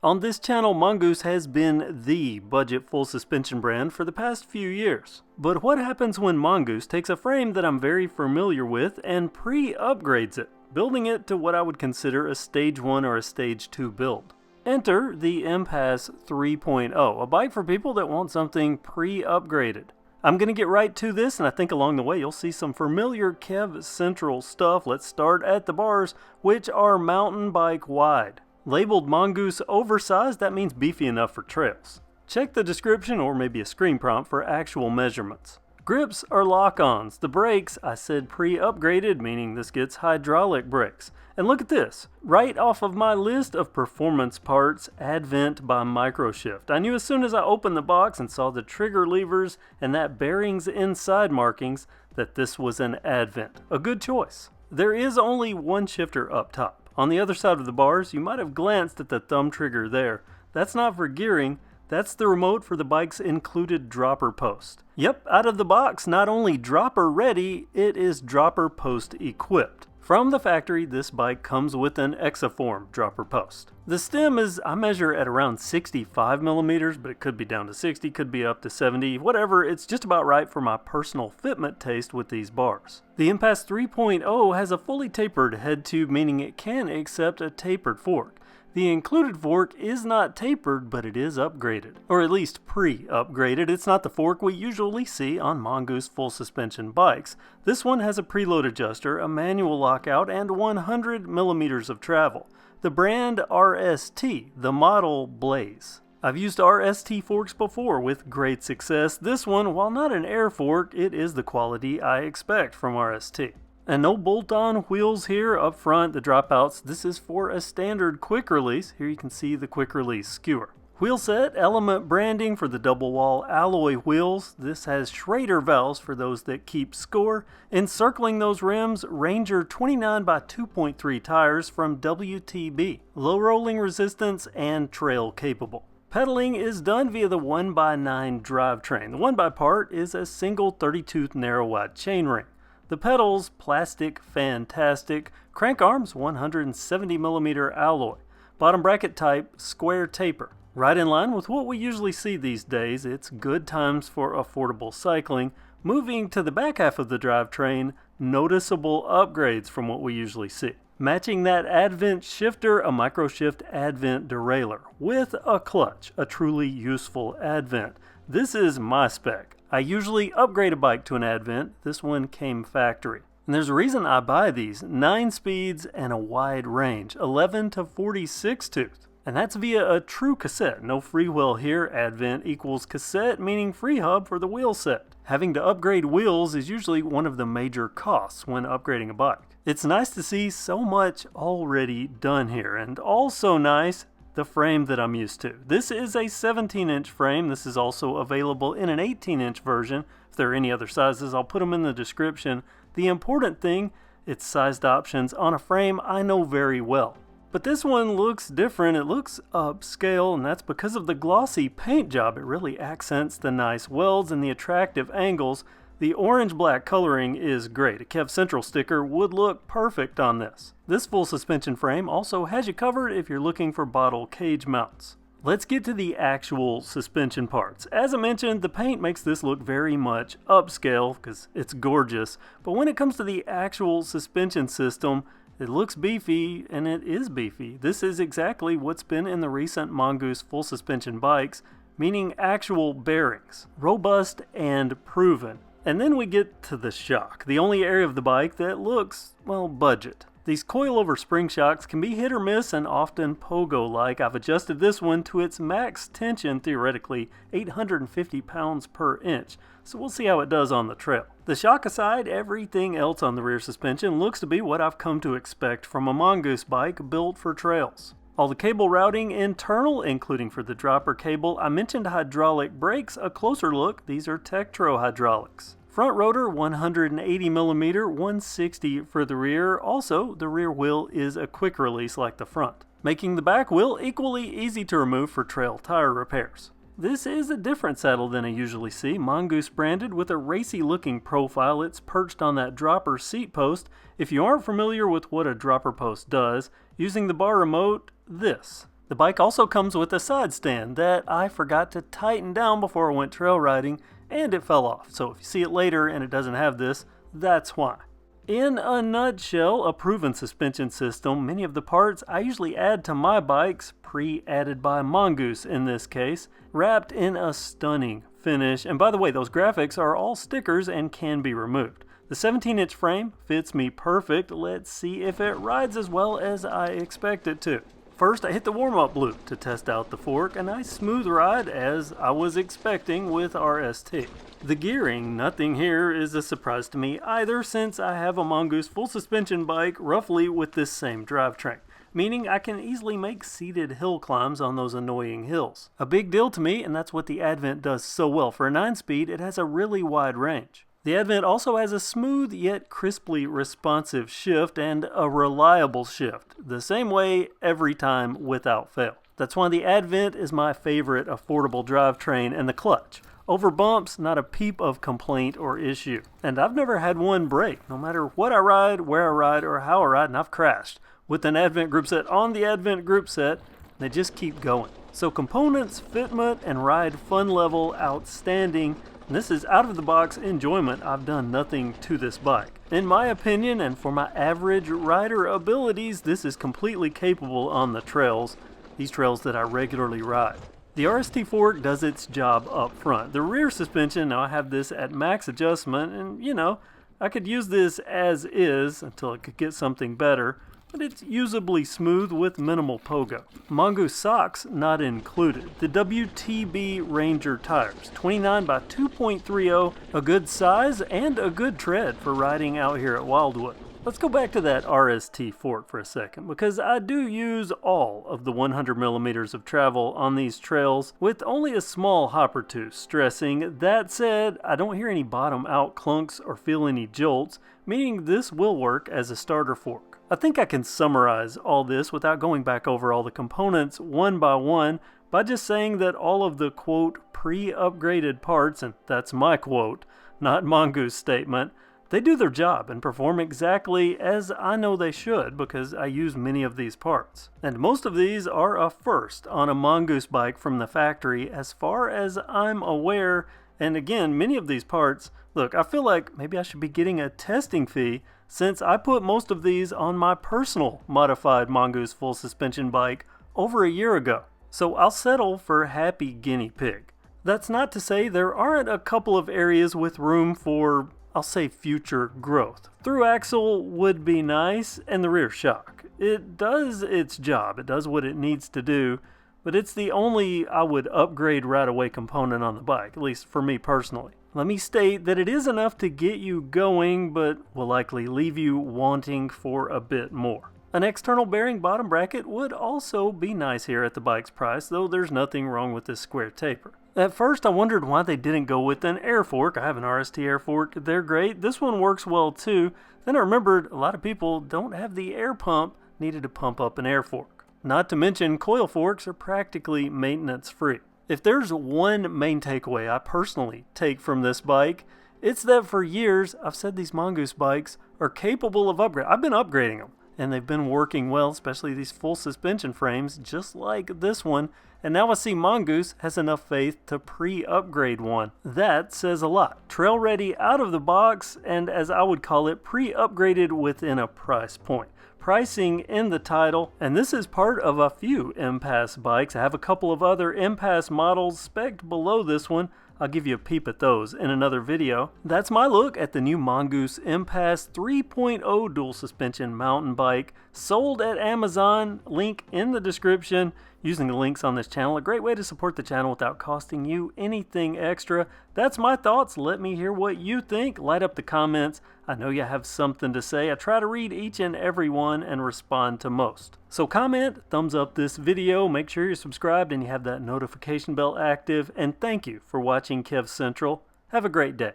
On this channel, Mongoose has been the budget full suspension brand for the past few years. But what happens when Mongoose takes a frame that I'm very familiar with and pre-upgrades it, building it to what I would consider a stage 1 or a stage 2 build? Enter the Impasse 3.0, a bike for people that want something pre-upgraded. I'm going to get right to this, and I think along the way you'll see some familiar KevCentral stuff. Let's start at the bars, which are mountain bike wide. Labeled Mongoose oversized, that means beefy enough for trails. Check the description or maybe a screen prompt for actual measurements. Grips are lock-ons. The brakes, I said pre-upgraded, meaning this gets hydraulic brakes. And look at this, right off of my list of performance parts, Advent by Microshift. I knew as soon as I opened the box and saw the trigger levers and that bearings inside markings that this was an Advent. A good choice. There is only one shifter up top. On the other side of the bars, you might have glanced at the thumb trigger there. That's not for gearing, that's the remote for the bike's included dropper post. Yep, out of the box, not only dropper ready, it is dropper post equipped. From the factory, this bike comes with an Exaform dropper post. The stem is, I measure at around 65 millimeters, but it could be down to 60, could be up to 70, whatever. It's just about right for my personal fitment taste with these bars. The Impasse 3.0 has a fully tapered head tube, meaning it can accept a tapered fork. The included fork is not tapered, but it is upgraded, or at least pre-upgraded. It's not the fork we usually see on Mongoose full suspension bikes. This one has a preload adjuster, a manual lockout, and 100 millimeters of travel. The brand RST, the model Blaze. I've used RST forks before with great success. This one, while not an air fork, it is the quality I expect from RST. And no bolt-on wheels here up front, the dropouts. This is for a standard quick release. Here you can see the quick release skewer. Wheel set, element branding for the double wall alloy wheels. This has Schrader valves for those that keep score. Encircling those rims, Ranger 29 by 2.3 tires from WTB. Low rolling resistance and trail capable. Pedaling is done via the 1x9 drivetrain. The 1x part is a single 32 narrow wide chainring. The pedals, plastic, fantastic. Crank arms, 170 millimeter alloy. Bottom bracket type, square taper. Right in line with what we usually see these days, it's good times for affordable cycling. Moving to the back half of the drivetrain, noticeable upgrades from what we usually see. Matching that Advent shifter, a Microshift Advent derailleur. With a clutch, a truly useful Advent. This is my spec. I usually upgrade a bike to an Advent. This one came factory. And there's a reason I buy these. 9 speeds and a wide range. 11 to 46 tooth. And that's via a true cassette. No freewheel here. Advent equals cassette, meaning free hub for the wheel set. Having to upgrade wheels is usually one of the major costs when upgrading a bike. It's nice to see so much already done here. And also nice, the frame that I'm used to. This is a 17-inch frame. This is also available in an 18-inch version. If there are any other sizes, I'll put them in the description. The important thing, it's sized options on a frame I know very well. But this one looks different. It looks upscale, and that's because of the glossy paint job. It really accents the nice welds and the attractive angles. The orange-black coloring is great. A KevCentral sticker would look perfect on this. This full suspension frame also has you covered if you're looking for bottle cage mounts. Let's get to the actual suspension parts. As I mentioned, the paint makes this look very much upscale because it's gorgeous. But when it comes to the actual suspension system, it looks beefy, and it is beefy. This is exactly what's been in the recent Mongoose full suspension bikes, meaning actual bearings. Robust and proven. And then we get to the shock, the only area of the bike that looks, well, budget. These coilover spring shocks can be hit or miss and often pogo-like. I've adjusted this one to its max tension, theoretically 850 pounds per inch, so we'll see how it does on the trail. The shock aside, everything else on the rear suspension looks to be what I've come to expect from a Mongoose bike built for trails. All the cable routing internal, including for the dropper cable. I mentioned hydraulic brakes. A closer look, these are Tektro hydraulics. Front rotor 180 millimeter, 160 for the rear. Also, the rear wheel is a quick release like the front, making the back wheel equally easy to remove for trail tire repairs. This is a different saddle than I usually see. Mongoose branded with a racy looking profile. It's perched on that dropper seat post. If you aren't familiar with what a dropper post does, using the bar remote, this. The bike also comes with a side stand that I forgot to tighten down before I went trail riding, and it fell off. So if you see it later and it doesn't have this, that's why. In a nutshell, a proven suspension system. Many of the parts I usually add to my bikes, pre-added by Mongoose in this case, wrapped in a stunning finish. And by the way, those graphics are all stickers and can be removed. The 17-inch frame fits me perfect. Let's see if it rides as well as I expect it to. First, I hit the warm-up loop to test out the fork. A nice smooth ride as I was expecting with RST. The gearing, nothing here is a surprise to me either, since I have a Mongoose full suspension bike roughly with this same drivetrain, meaning I can easily make seated hill climbs on those annoying hills. A big deal to me, and that's what the Advent does so well. For a 9-speed, it has a really wide range. The Advent also has a smooth yet crisply responsive shift and a reliable shift, the same way every time without fail. That's why the Advent is my favorite affordable drivetrain, and the clutch. Over bumps, not a peep of complaint or issue. And I've never had one break, no matter what I ride, where I ride, or how I ride, and I've crashed with an Advent group set on the Advent group set. They just keep going. So components, fitment, and ride fun level, outstanding. And this is out of the box enjoyment. I've done nothing to this bike. In my opinion, and for my average rider abilities, this is completely capable on the trails, these trails that I regularly ride. The RST fork does its job up front. The rear suspension, now I have this at max adjustment, and you know, I could use this as is until it could get something better, but it's usably smooth with minimal pogo. Mongoose socks not included. The WTB Ranger tires, 29 by 2.30, a good size and a good tread for riding out here at Wildwood. Let's go back to that RST fork for a second, because I do use all of the 100 millimeters of travel on these trails with only a small hopper tooth, stressing. That said, I don't hear any bottom out clunks or feel any jolts, meaning this will work as a starter fork. I think I can summarize all this without going back over all the components one by one by just saying that all of the quote pre-upgraded parts, and that's my quote, not Mongoose statement, they do their job and perform exactly as I know they should because I use many of these parts. And most of these are a first on a Mongoose bike from the factory as far as I'm aware. And again, many of these parts, look, I feel like maybe I should be getting a testing fee since I put most of these on my personal modified Mongoose full suspension bike over a year ago. So I'll settle for happy guinea pig. That's not to say there aren't a couple of areas with room for, I'll say, future growth. Through axle would be nice, and the rear shock. It does its job, it does what it needs to do, but it's the only I would upgrade right away component on the bike, at least for me personally. Let me state that it is enough to get you going, but will likely leave you wanting for a bit more. An external bearing bottom bracket would also be nice here at the bike's price, though there's nothing wrong with this square taper. At first I wondered why they didn't go with an air fork. I have an RST air fork, they're great. This one works well too. Then I remembered a lot of people don't have the air pump needed to pump up an air fork. Not to mention coil forks are practically maintenance free. If there's one main takeaway I personally take from this bike, it's that for years I've said these Mongoose bikes are capable of upgrade. I've been upgrading them and they've been working well, especially these full suspension frames just like this one. And now I see Mongoose has enough faith to pre-upgrade one. That says a lot. Trail ready out of the box, and as I would call it, pre-upgraded within a price point. Pricing in the title, and this is part of a few Impasse bikes. I have a couple of other Impasse models spec'd below this one. I'll give you a peep at those in another video. That's my look at the new Mongoose Impasse 3.0 dual suspension mountain bike, sold at Amazon. Link in the description. Using the links on this channel, a great way to support the channel without costing you anything extra. That's my thoughts. Let me hear what you think. Light up the comments. I know you have something to say. I try to read each and every one and respond to most. So comment, thumbs up this video, make sure you're subscribed and you have that notification bell active, and thank you for watching KevCentral. Have a great day.